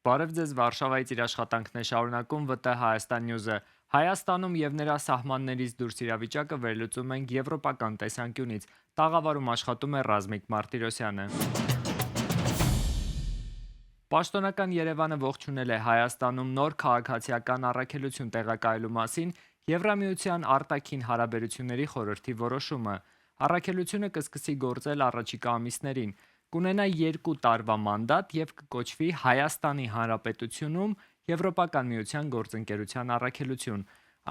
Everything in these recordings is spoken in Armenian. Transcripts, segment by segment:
Բարև ձեզ, Վարշավայից իր աշխատանքն է շարունակում ՎՏ Հայաստան Նյուզը։ Հայաստանում եւ նրա սահմաններից դուրս իրավիճակը վերլուծում ենք եվրոպական տեսանկյունից։ Տաղավարում աշխատում է Ռազմիկ Մարտիրոսյանը։ Պաշտոնական Երևանը ողջունել է Հայաստանում նոր քաղաքացիական առաքելություն տեղակայելու մասին Եվրամիության արտաքին հարաբերությունների խորհրդի որոշումը։ Առաքելությունը կսկսի գործել առաջիկա ամիսներին, կունենա 2 տարվա մանդատ եւ կկոչվի Հայաստանի Հանրապետությունում Եվրոպական միության գործընկերության առաքելություն։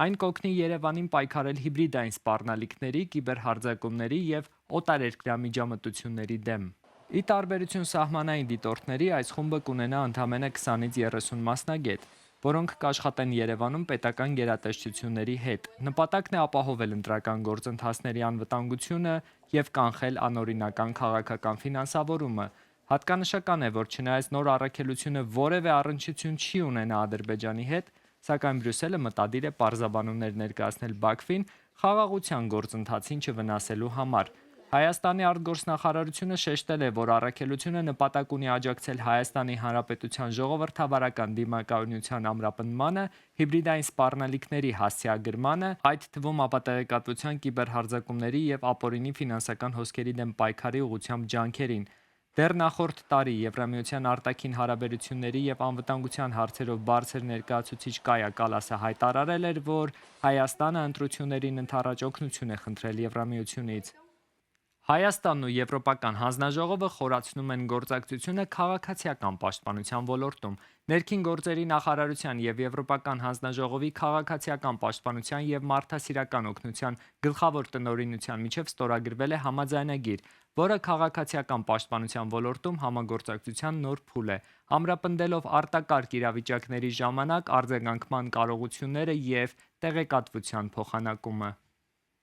Այն կօգնի Երևանին պայքարել հիբրիդային սպառնալիքների, կիբերհարձակումների եւ օտարերկրյա միջամտությունների դեմ։ Ի տարբերություն սահմանային դիտորդների, այս խումբը կունենա ընդամենը 20-ից 30 մասնագետ, որոնք կաշխատեն Երևանում պետական գերատեսչությունների հետ։ Նպատակն է ապահովել ընտրական գործընթացների անվտանգությունը եւ կանխել անօրինական քաղաքական ֆինանսավորումը։ Հատկանշական է, որ չնայած նոր առաքելությունը որևէ առնչություն չի ունենա Ադրբեջանի հետ, սակայն Բրյուսելը մտադիր է պարզաբանումներ ներկայացնել Բաքվին խաղաղության գործընթացին չվնասելու համար։ Հայաստանի արտգործնախարարությունը շեշտել է, որ առաքելությունը նպատակ ունի աջակցել Հայաստանի Հանրապետության ժողովրդավարական դիմակայունության ամրապնդմանը, հիբրիդային սպառնալիքների հասցեագրմանը, այդ թվում ապատեղեկատվության, կիբերհարձակումների եւ ապօրինի ֆինանսական հոսքերի դեմ պայքարի ուղղությամբ ջանքերին։ Դեռ նախորդ տարի Եվրամիության արտաքին հարաբերությունների եւ անվտանգության հարցերով բարձր ներկայացուցիչ Կայա Կալասը հայտարարել էր, որ Հայաստանը ընտրություններին ընդառաջ օգնություն է խնդրել Եվրամիությունից։ Հայաստանն ու Եվրոպական հանձնաժողովը խորացնում են գործակցությունը քաղաքացիական պաշտպանության ոլորտում։ Ներքին գործերի նախարարության եւ Եվրոպական հանձնաժողովի քաղաքացիական պաշտպանության եւ մարդասիրական օգնության գլխավոր տնօրինության միջև ստորագրվել է համաձայնագիր, որը քաղաքացիական պաշտպանության ոլորտում համագործակցության նոր փուլ է, ամրապնդելով արտակարգ իրավիճակների ժամանակ արձագանքման կարողությունները եւ տեղեկատվության փոխանակումը։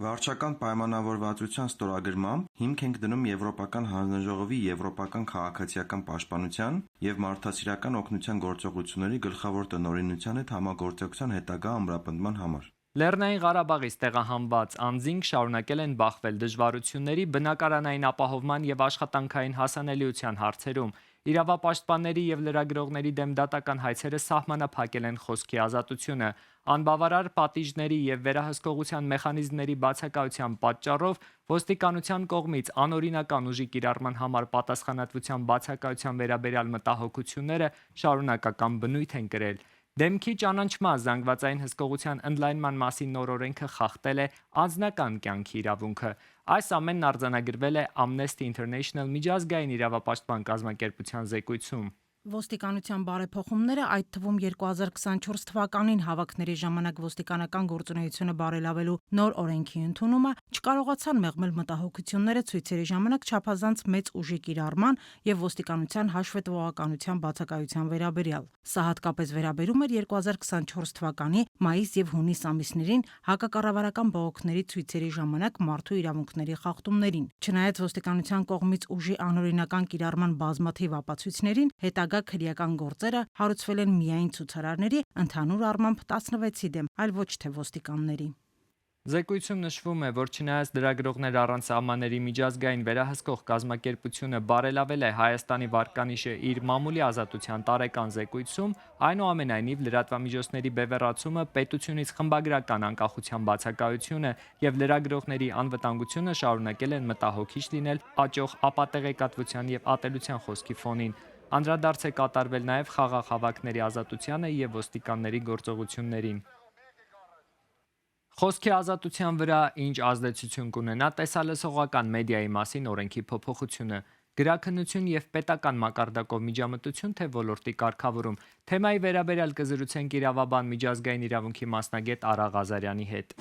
Վարչական պայմանավորվածության ստորագրմամբ հիմք ենք դնում Եվրոպական հանձնաժողովի եվրոպական քաղաքացիական պաշտպանության եւ մարդասիրական օգնության գործողությունների գլխավոր տնօրինության հետ համագործակցության հետագա ամրապնդման համար։ Լեռնային Ղարաբաղից տեղահանված անձինք շարունակել են բախվել դժվարությունների, բնակարանային ապահովման եւ աշխատանքային հասանելիության հարցերում։ Իրավապաշտպանների եւ լրագրողների դեմ դատական հայցերը սահմանափակել են խոսքի ազատությունը։ Անբավարար պատիժների եւ վերահսկողության մեխանիզմների բացակայության պատճառով ոստիկանության կողմից անօրինական ուժի կիրառման համար պատասխանատվության բացակայության վերաբերյալ մտահոգությունները շարունակական բնույթ են կրել։ Դեմքի ճանաչման զանգվածային հսկողության ընդլայնման մասին նոր օրենքը խախտել է անձնական կյանքի իրավունքը։ Այս ամենն արձանագրվել է Amnesty International միջազգային իրավապաշտպան կազմակերպության զեկույցում։ Ոստիկանության բարեփոխումները, այդ թվում 2024 թվականին հավաքների ժամանակ ոստիկանական գործունեությունը բարելավելու նոր օրենքի ընդունումը, չկարողացան մեղմել մտահոգությունները ցույցերի ժամանակ չափազանց մեծ ուժի կիրառման եւ ոստիկանության հաշվետվողականության բացակայության վերաբերյալ։ Սա հատկապես վերաբերում էր 2024 թվականի մայիս եւ հունիս ամիսներին հակակառավարական բողոքների ցույցերի ժամանակ մարդու իրավունքների խախտումներին։ Չնայած ոստիկանության կողմից ուժի անօրինական կիրառման բազմաթիվ ապացույցներին, հետագա քրեական գործերը հարուցվել են միայն ցուցարարների, ընդհանուր առմամբ 16-ի դեմ, այլ ոչ թե ոստիկանների։ Զեկույցում նշվում է, որ չնայած լրագրողներ առանց սահմանների միջազգային վերահսկող կազմակերպությունը բարելավել է Հայաստանի վարկանիշը իր մամուլի ազատության տարեկան զեկույցում, այնուամենայնիվ լրատվամիջոցների բևեռացումը, պետությունից խմբագրական անկախության բացակայությունը եւ լրագրողների անվտանգությունը շարունակել են մտահոգիչ լինել աճող ապատեղեկատվության եւ ատելության խոսքի ֆոնին։ Անդրադարձ է կատարվել նաև խաղաղ հավաքների ազատությանը եւ ոստիկանների գործողություններին։ Խոսքի ազատության վրա ինչ ազդեցություն կունենա տեսալսողական մեդիայի մասին օրենքի փոփոխությունը։ Գրաքննություն եւ պետական մակարդակով միջամտություն թե ոլորտի կարգավորում։ Թեմայի վերաբերյալ կզրուցենք իրավաբան միջազգային իրավունքի մասնագետ Արա Ղազարյանի հետ։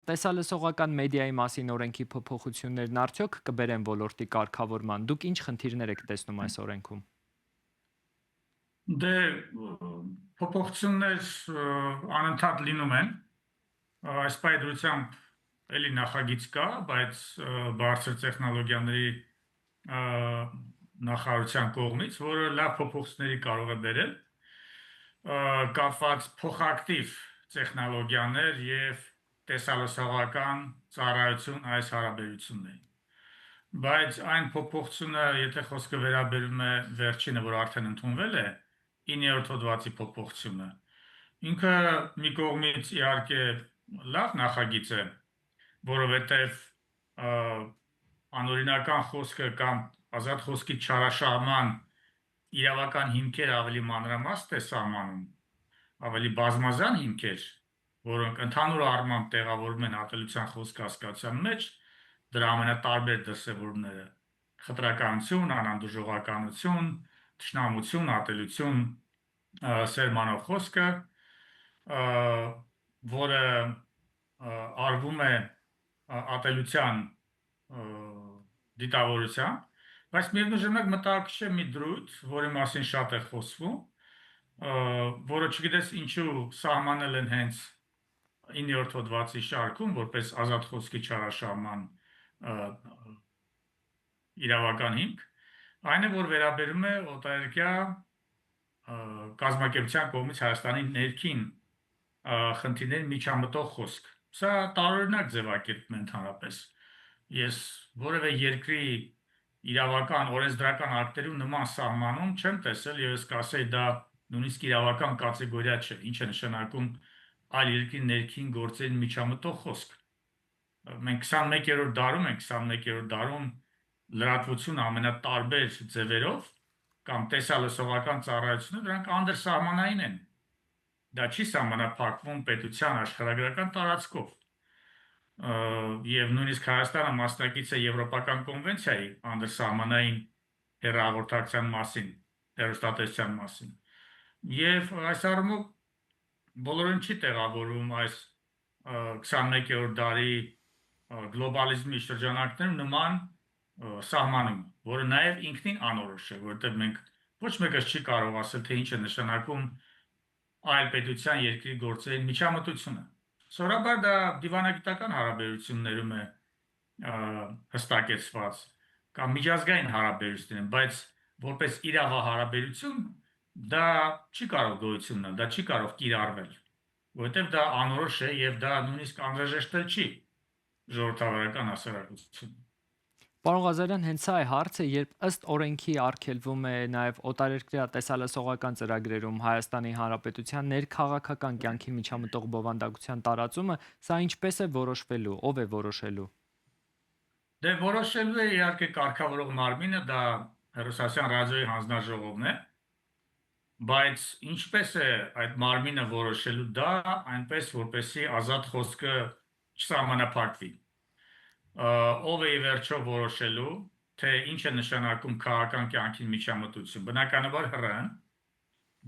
Տեսալսողական մեդիայի մասին օրենքի փոփոխություններն արդյոք կբերեն ոլորտի կարգավորման։ Դուք ինչ խնդիրներ եք տեսնում այս օրենքում։ Դե փոփոխություններ անընդհատ լինում են։ Այս պայմանությամբ էլի նախագիծ կա, բայց բարձր տեխնոլոգիաների նախարարության կողմից, որը լավ փոփոխությունների կարող է բերել, կապված փոխակտիվ տեխնոլոգիաներ եւ տեսալսողական ծառայություն այս հարաբերություններին։ Բայց այն փոփոխությունը, եթե խոսքը վերաբերում է վերջինը, որ արդեն ընդունվել է, 9-րդ հոդվածի փոփոխությունը, ինքը մի կողմից իհարկե լավ նախագիծ է, որովհետև անօրինական խոսքը կամ ազատ խոսքի չարաշահման իրավական հիմքեր ավելի մանրամասն է սահմանում, ավելի բազմազան հիմքեր, որոնք ընդհանուր առմամբ տեղավորվում են ատելության խոսք հասկացության մեջ, դրա ամենատարբեր դրսևորումները՝ խտրականություն, անանդուժողականություն, թշնամություն, ատելություն, սերմանով խոսքը, որը արվում է ատելության դիտավորությամբ, բայց միևնույն ժամանակ մտահոգիչ է մի դրույթ, որի մասին շատ է խոսվում, որը չգիտես ինչու սահմանել են հենց 9-րդ հոդվածի շարքում, որպես ազատ խոսքի չարաշահման իրավական հիմք, այն է, որ վերաբերում է օտարերկրյա կազմակերպության կողմից Հայաստանի ներքին խնդիրների միջամտող խոսք։ Սա տարօրինակ ձևակերպում է ընդհանրապես։ Ես որևէ երկրի իրավական օրենսդրական ակտերում նման սահմանում չեմ տեսել եւ ես կասեի դա նույնիսկ իրավական կատեգորիա չէ, ինչ է նշանակում այլ երկրի ներքին գործերի միջամտող խոսք։ Մենք 21-րդ դարում ենք, 21-րդ դարում լրատվություն ամենատարբեր ձևերով կամ տեսալսողական ծառայությունը դրանք անդրսահմանային են։ Դա չի սահմանափակվում պետության աշխարհագրական տարածքով։ Եվ նույնիսկ Հայաստանը մասնակից է Եվրոպական կոնվենցիայի անդրսահմանային հեռահաղորդակցության մասին, հեռուստատեսության մասին։ Եվ այս առումով բոլորին չի տեղավորվում այս 21-րդ դարի գլոբալիզմի շրջանակներում նման սահմանում, որը նաև ինքնին անորոշ է, որովհետև մենք ոչ մեկս չի կարող ասել, թե ինչ է նշանակում այլ պետության երկրի գործերի միջամտությունը։ Սովորաբար դա դիվանագիտական հարաբերություններում է հստակեցված կամ միջազգային հարաբերություններում, բայց որպես իրավահարաբերություն դա չի կարող գոյություն ունենալ, դա չի կարող կիրառվել, որովհետև դա անորոշ է եւ դա նույնիսկ անհրաժեշտ չի ժողովրդավարական հասարակություն։ Պարոն Ղազարյան, հենց սա է հարցը, երբ ըստ օրենքի արգելվում է նաև օտարերկրյա տեսալսողական ծրագրերում Հայաստանի Հանրապետության ներքաղաքական կյանքի միջամտող բովանդակության տարածումը, սա ինչպես է որոշվելու, ով է որոշելու։ Դե որոշելու է իհարկե կարգավորող մարմինը, դա Հեռուստատեսության ռադիոյի հանձնաժողովն է, բայց ինչպես է այդ մարմինը որոշելու դա, այնպես որպեսզի ազատ խոսքը չսահմանափակվի։ Ով է ի վերջո որոշելու, թե ինչ է նշանակում քաղաքական կյանքի միջամտություն։ Բնականաբար ՀՌ-ն,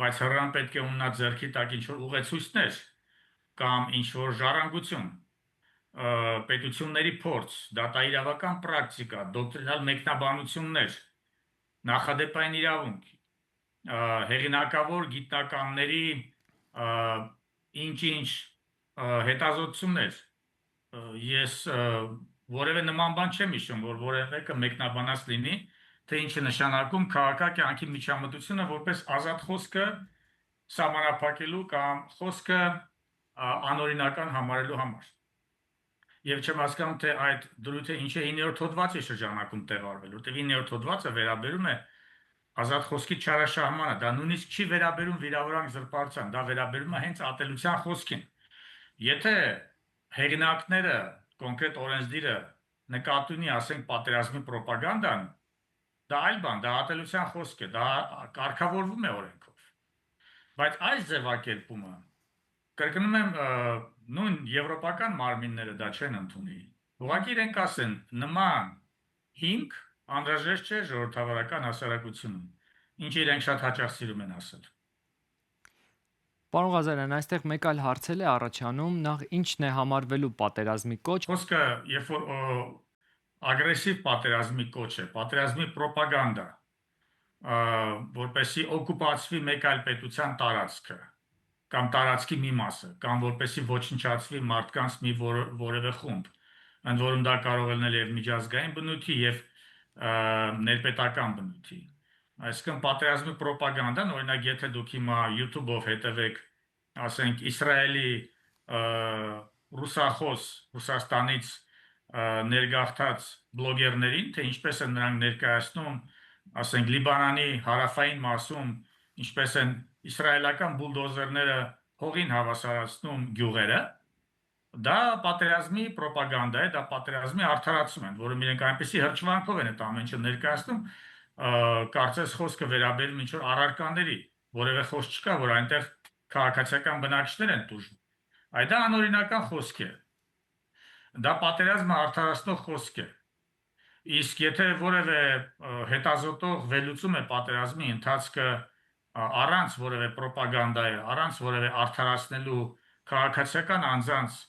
բայց ՀՌ-ն պետք է ունենա ձեռքի տակ ինչ-որ ուղեցույցներ կամ ինչ-որ ժառանգություն, պետությունների փորձ, դատաիրավական պրակտիկա, դոկտրինալ մեկնաբանություններ, նախադեպային իրավունք, հեղինակավոր գիտնականների ինչ-ինչ հետազոտություններ։ Ես որևէ նման բան չեմ հիշում, որ որևէ մեկը մեկնաբանած լինի, թե ինչ է նշանակում քաղաքական կյանքի միջամտությունը որպես ազատ խոսքը սահմանափակելու կամ խոսքը անօրինական համարելու համար։ Եվ չեմ հասկանում, թե այդ դրույթը ինչ է 9-րդ հոդվածի շրջանակում տեղավորվել, որտեղ 9-րդ հոդվածը վերաբերում է ազատ խոսքի չարաշահմանը, դա նույնիսկ չի վերաբերում վիրավորանք զրպարտության, դա վերաբերում է հենց ատելության խոսքին։ Եթե հեղինակները, կոնկրետ օրենսդիրը նկատի ունի, ասենք, պատերազմի ռոպագանդան, դա այլ բան, դա ատելության խոսք է, դա կարգավորվում է օրենքով։ Բայց այս ձևակերպումը, կրկնում եմ, նույն եվրոպական մարմինները դա չեն ընդունի։ Ուղղակի իրենք ասեն, նման հիմք անհրաժեշտ չէ ժողովրդավարական հասարակությունում, ինչը իրենք շատ հաճախ սիրում են ասել։ Պարոն Ղազարյան, այստեղ մեկ այլ հարց է առաջանում, նախ ինչն է համարվելու պատերազմի կոչ։ Խոսքը, երբ որ ագրեսիվ պատերազմի կոչ է, պատերազմի ռոպագանդա, որպեսզի օկուպացվի մեկ այլ պետության տարածքը կամ տարածքի մի մասը, կամ որպեսզի ոչնչացվի մարդկանց մի որևէ խումբ, ընդ որում դա կարող է լինել եւ միջազգային բնույթի եւ ներպետական բնույթի։ Այսինքն պատերազմի ռոպագանդան, օրինակ, եթե դուք հիմա YouTube-ով հետևեք, ասենք, Իսրայելի ռուսախոս, Ռուսաստանից ներգաղթած բլոգերներին, թե ինչպես են նրանք ներկայացնում, ասենք Լիբանանի հարավային մասում, ինչպես են իսրայելական բուլդոզերները հողին հավասարացնում գյուղերը, դա պատերազմի պրոպագանդա է, դա պատերազմի արդարացում են, որը իրենք այնպեսի հրճվանքով են այդ ամեն ինչը ներկայացնում, կարծես խոսքը վերաբերում ինչ որ առարկաների, որևէ խոսք չկա, որ այնտեղ քաղաքացիական բնակիչներ են տուժում։ Այդ դա անօրինական խոսք է։ Դա պատերազմը արդարացնող խոսք է։ Իսկ եթե որևէ հետազոտող վերլուծում է պատերազմի ընթացքը առանց որևէ պրոպագանդայի, առանց որևէ արդարացնելու քաղաքացիական անձանց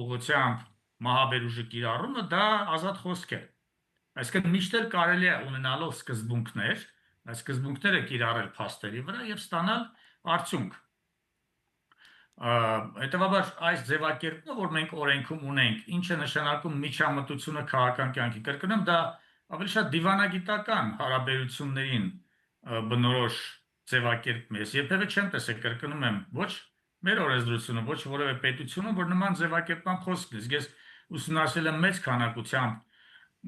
ուղղությամբ մահաբերուժի կիրառումը, դա ազատ խոսք է։ Այսինքն միշտ էլ կարելի է ունենալով սկզբունքներ, այս սկզբունքները կիրառել փաստերի վրա եւ ստանալ արդյունք։ Հետևաբար այս ձևակերպումը, որ մենք օրենքում ունենք, ինչը նշանակում միջամտությունը քաղաքական կյանքի, կրկնում, դա ավելի շատ դիվանագիտական հարաբերություններին բնորոշ ձևակերպում է։ Ես երբևէ չեմ տեսել, կրկնում եմ, ոչ մեր օրենսդրությունը, ոչ որևէ պետությունում, որ նման ձևակերպման խոսք է։ Ես ուսումնասիրել եմ մեծ քանակությամբ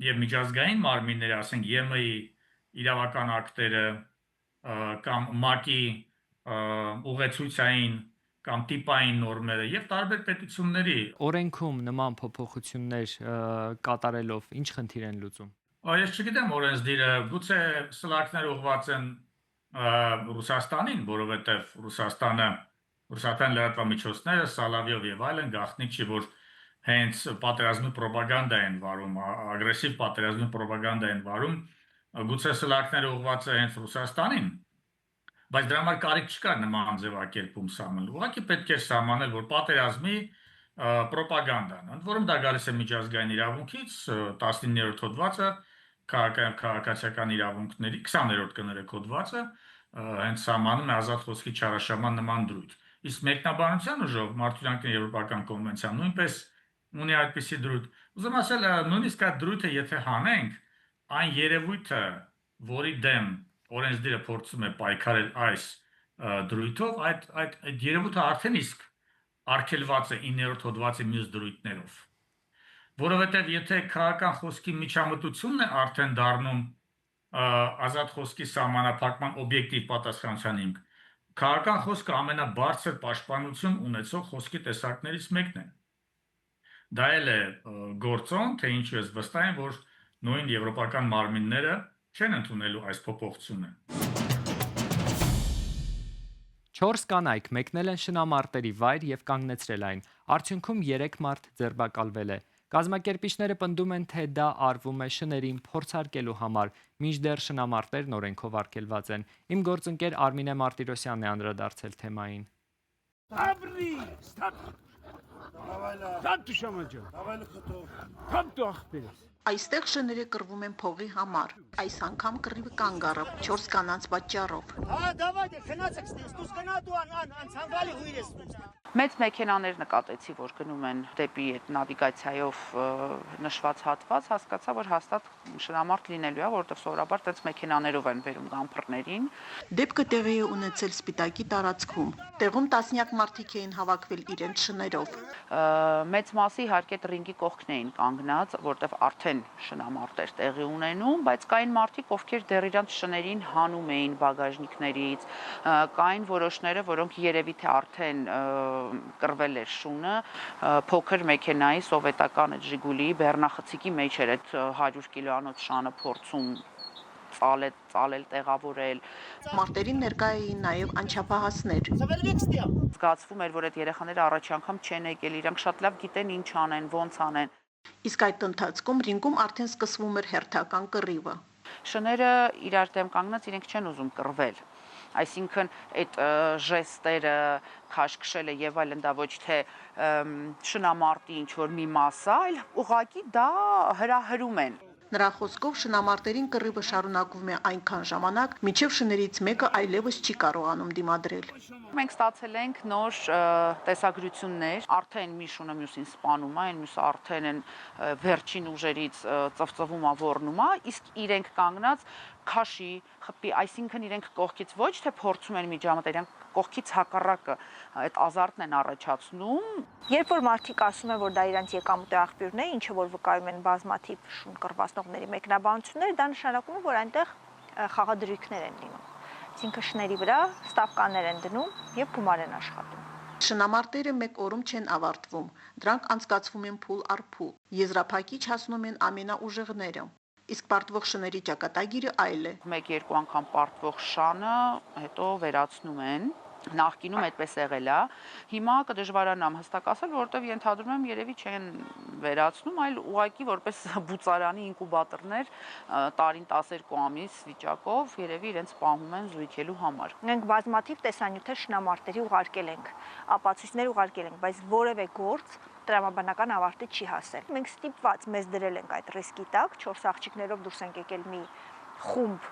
եւ միջազգային մարմինները, ասենք ԵՄ-ի իրավական ակտերը կամ ՄԱԿ-ի ուղեցույցային կամ տիպային նորմերը եւ տարբեր պետությունների Օրենքում նման փոփոխություններ կատարելով ինչ խնդիր են լուծում։ Ես չգիտեմ օրենսդիրը, գուցե սլաքները ուղղված են Ռուսաստանին, որովհետեւ Ռուսաստան լրատվամիջոցները, Սալավյով եւ այլն գաղտնիք չի, որ հենց պատերազմի պրոպագանդա են վարում, ագրեսիվ պատերազմի պրոպագանդա են վարում, գուցե սլաքները ուղղված է հենց Ռուսաստանին, բայց դրա համար կարիք չկա նման ձևակերպում սահմանել։ Ուղղակի պետք է սահմանել, որ պատերազմի պրոպագանդան, ընդ որում դա գալիս է միջազգային իրավունքից, 19-րդ հոդվածը, քաղաքացիական իրավունքների 20-րդ կներեք հոդվածը, հենց սահմանում է ազատ խոսքի չարաշահման նման դրույթ։ Իսկ մեկնաբանության ուժով Մարդու Եվրոպական կոնվենցիան նույնպես ունի այդպիսի դրույթ։ Ուզում ասել, նույնիսկ այդ դրույթը եթե հանենք, այն երևույթը, որի դեմ օրենսդիրը փորձում է պայքարել այս դրույթով, այդ երևույթը արդեն իսկ արգելված է 9-րդ հոդվածի մյուս դրույթներով։ Որովհետև եթե քաղաքական խոսքի միջամտությունն է արդեն դառնում ազատ խոսքի սահմանափակման օբյեկտիվ պատասխանատվության հիմք, քաղաքական խոսքը ամենաբարձր պաշտպանություն ունեցող խոսքի տեսակներից մեկն է։ Դա էլ է գործոն, թե ինչու ես վստահ եմ, որ նույն եվրոպական մարմինները չեն ընդունելու այս փոփոխությունը։ 4 կանայք մեկնել են շնամարտերի վայր եւ կանգնեցրել այն։ Արդյունքում 3 մարդ ձերբակալվել է։ Կազմակերպիչները պնդում են, թե դա արվում է շներին փորձարկելու համար, մինչդեռ շնամարտերն օրենքով արգելված են։ Իմ գործընկեր Արմինե Մարտիրոսյանն է անդրադարձել թեմային։ Այստեղ շները կռվում են փողի համար։ Այս անգամ կռիվը կանգ առավ 4 կանանց պատճառով։ Մեծ մեքենաներ նկատեցի, որ գնում են դեպի այդ նավիգացիայով նշված հատված, հասկացա, որ հաստատ շնամարտ լինելու է, որովհետև սովորաբար այդպես մեքենաներով են բերում գամփռներին։ Դեպքը տեղի է ունեցել Սպիտակի տարածքում։ Տեղում տասնյակ մարդիկ էին հավաքվել իրենց շներով։ Մեծ մասը իհարկե տրինգի կողքն էին կանգնած, որտեղ արդեն շնամարտեր տեղի ունենում, բայց կային մարդիկ, ովքեր դեռ իրանց շներին հանում էին բագաժնիկներից, կային որոշները, որոնք երևի թե արդեն կռվել էր շունը, փոքր մեքենայի սովետական այդ Ժիգուլիի բեռնախցիկի մեջ էր այդ 100 կիլոանոց շանը փորձում ծալել, տեղավորել։ Մարտերին ներկա էին նաև անչափահասներ։ Զգացվում էր, որ այդ երեխաները առաջի անգամ չեն եկել, իրանք շատ լավ գիտեն ինչ անեն, ոնց անեն։ Իսկ այդ ընթացքում ռինգում արդեն սկսվում էր հերթական կռիվը։ Շները իրար դեմ կանգնած իրենք չեն ուզում կռվել։ Այսինքն այդ ժեստերը, քաշքշելը եւ այլն դա ոչ թե շնամարտի ինչ որ մի մասա, այլ ուղղակի դա հրահրում են։ Նրա խոսքով շնամարտերին կռիվը շարունակվում է այնքան ժամանակ, մինչև շներից մեկը այլևս չի կարողանում դիմադրել։ Մենք ստացել ենք նոր տեսագրություններ, արդեն մի շունը մյուսին սպանում է, այն մյուսը արդեն են վերջին ուժերից ծվծվում է, ոռնում է, իսկ իրենք կանգնած քաշի, խփի, այսինքն իրենք կողքից ոչ թե փորձում են միջամտել, իրենք կողքից հակառակը այդ ազարտն են առաջացնում։ Երբ որ մարդիկ ասում են, որ դա իրանց եկամուտի աղբյուրն է, ինչը որ վկայում են բազմաթիվ շուն կռվածնողների մեկնաբանությունները, դա նշանակում է, որ այնտեղ խաղադրույքներ են լինում։ Այսինքն շների վրա ստավկաներ են դնում եւ գումար են աշխատում։ Շնամարտերը մեկ օրում չեն ավարտվում, դրանք անցկացվում են փուլ առ փուլ։ Եզրափակիչ հասնում են ամենաուժեղները, իսկ պարտվող շների ճակատագիրը այլ է։ 1-2 անգամ պարտվող շանը հետո վերացնում են։ Նախկինում այդպես եղել է։ Հիմա կդժվարանամ հստակ ասել, որովհետև ենթադրում եմ երևի չեն վերացնում, այլ ուղղակի որպես բուծարանի ինկուբատորներ տարին 12 ամիս վիճակով երևի իրենց պահում են զույգելու համար։ Մենք բազմաթիվ տեսանյութեր շնամարտերի ուղարկել ենք, ապացույցներ ուղարկել ենք, բայց որևէ գործ տրամաբանական ավարտի չի հասել։ Մենք ստիպված մեզ դրել ենք այդ ռիսկի տակ, 4 աղջիկներով դուրս ենք եկել մի խումբ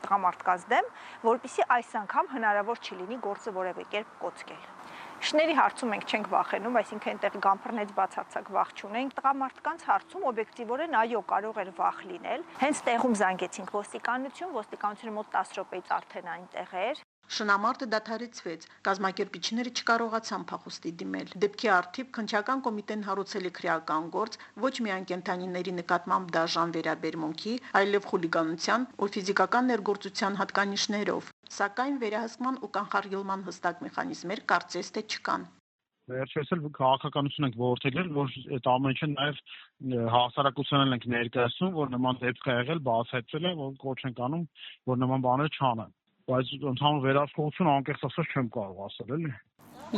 տղամարդկանց դեմ, որպեսզի այս անգամ հնարավոր չլինի գործը որևէ կերպ կոծկել։ Շների հարցում մենք չենք վախենում, այսինքն այնտեղ գամբռնեց բացարձակ վախ չունենք։ Տղամարդկանց հարցում օբյեկտիվորեն այո, կարող էր վախ լինել։ Հենց տեղում զանգեցինք ոստիկանությունը մոտ 10 րոպեից արդեն այնտեղ էր։ Շնամարտը դադարեցվեց, կազմակերպիչները չկարողացան փախուստի դիմել։ Դեպքի առթիվ քննչական կոմիտեն հարուցել է քրեական գործ ոչ միայն կենդանիների նկատմամբ դաժան վերաբերմունքի, այլև խուլիգանության ու ֆիզիկական ներգործության հատկանիշներով, սակայն վերահսկման ու կանխարգելման հստակ մեխանիզմեր կարծես թե չկան։ Վերջերս էլ քաղաքականություն ենք ողջել, որ այդ ամեն ինչը նաև հասարակությանն ենք ներկայացնում, որ նման դեպք ա եղել, բացահայտվել է, որ կոչ ենք անում, որ նման բաներ չանեն։ Բայց ընդհանուր վերահսկողություն անկեղծ ասած չեմ կարող ասել, էլի։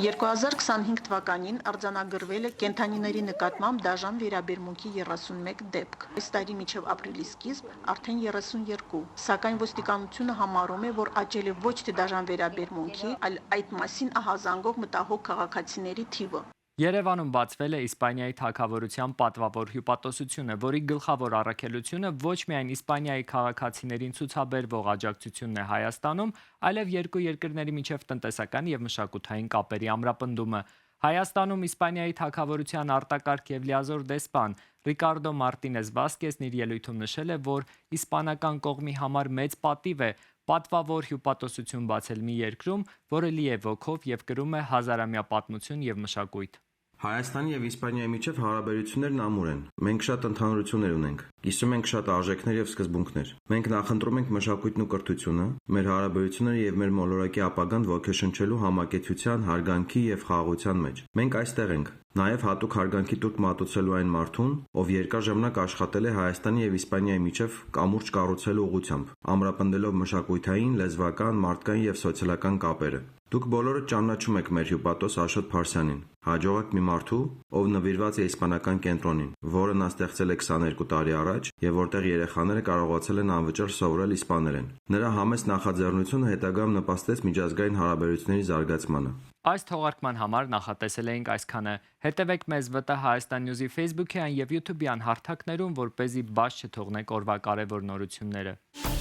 2025 թվականին արձանագրվել է կենդանիների նկատմամբ դաժան վերաբերմունքի 31 դեպք։ Այս տարի մինչև ապրիլի սկիզբ արդեն 32, սակայն ոստիկանությունը համարում է, որ աճել է ոչ թե դաժան վերաբերմունքի, այլ այդ մասին ահազանգող մտահոգ քաղաքացիների թիվը։ Երևանում բացվել է Իսպանիայի թագավորության պատվավոր հյուպատոսությունը, որի գլխավոր առաքելությունը ոչ միայն Իսպանիայի քաղաքացիներին ցուցաբերվող աջակցությունն է Հայաստանում, այլև երկու երկրների միջև տնտեսական եւ մշակութային կապերի ամրապնդումը։ Հայաստանում Իսպանիայի թագավորության արտակարգ եւ լիազոր դեսպան Ռիկարդո Մարտինես Վասկեսն իր ելույթում նշել է, որ իսպանական կողմի համար մեծ պատիվ է պատվավոր հյուպատոսություն բացել մի երկրում, որը լի է ոգով եւ կրում է հազարամյա պատմություն եւ մշակույթ։ Հայաստանի եւ Իսպանիայի միջև հարաբերություններն ամուր են։ Մենք շատ ընդհանրություններ ունենք։ Կիսում ենք շատ արժեքներ եւ սկզբունքներ։ Մենք նախընտրում ենք մշակույթն ու կրթությունը, մեր հարաբերությունները եւ մեր մոլորակի ապագան ոգեշնչելու համակեցության, հարգանքի եւ խաղաղության մեջ։ Մենք այստեղ ենք։ Նաև հատուկ հարգանքի տուրք մատուցելու այն մարդուն, ով երկար ժամանակ աշխատել է Հայաստանի եւ Իսպանիայի միջև կամուրջ կառուցելու ուղղությամբ, ամրապնդելով մշակութային, լեզվական, մարդկային եւ սոցիալական կապերը։ Դուք բոլորը ճանաչում եք մեր հյուպատոս Աշոտ Փարսյանին, հաջողակ մի մարդու, ով նվիրված է իսպանական կենտրոնին, որը նա ստեղծել է 22 տարի առաջ եւ որտեղ երեխաները կարողացել են անվճար սովորել իսպաներեն։ Նրա համեստ նախաձեռնությունը հետագայում նպաստեց միջազգային հարաբերությունների զարգացմանը։ Այս թողարկման համար նախատեսել էինք այսքանը։ Հետևեք մեզ ՎՏՀ Հայաստան Նյուզի Facebook-յան եւ YouTube-յան հարթակներում, որպեսզի բաց չթողնեք օրվա կարևոր նորությունները։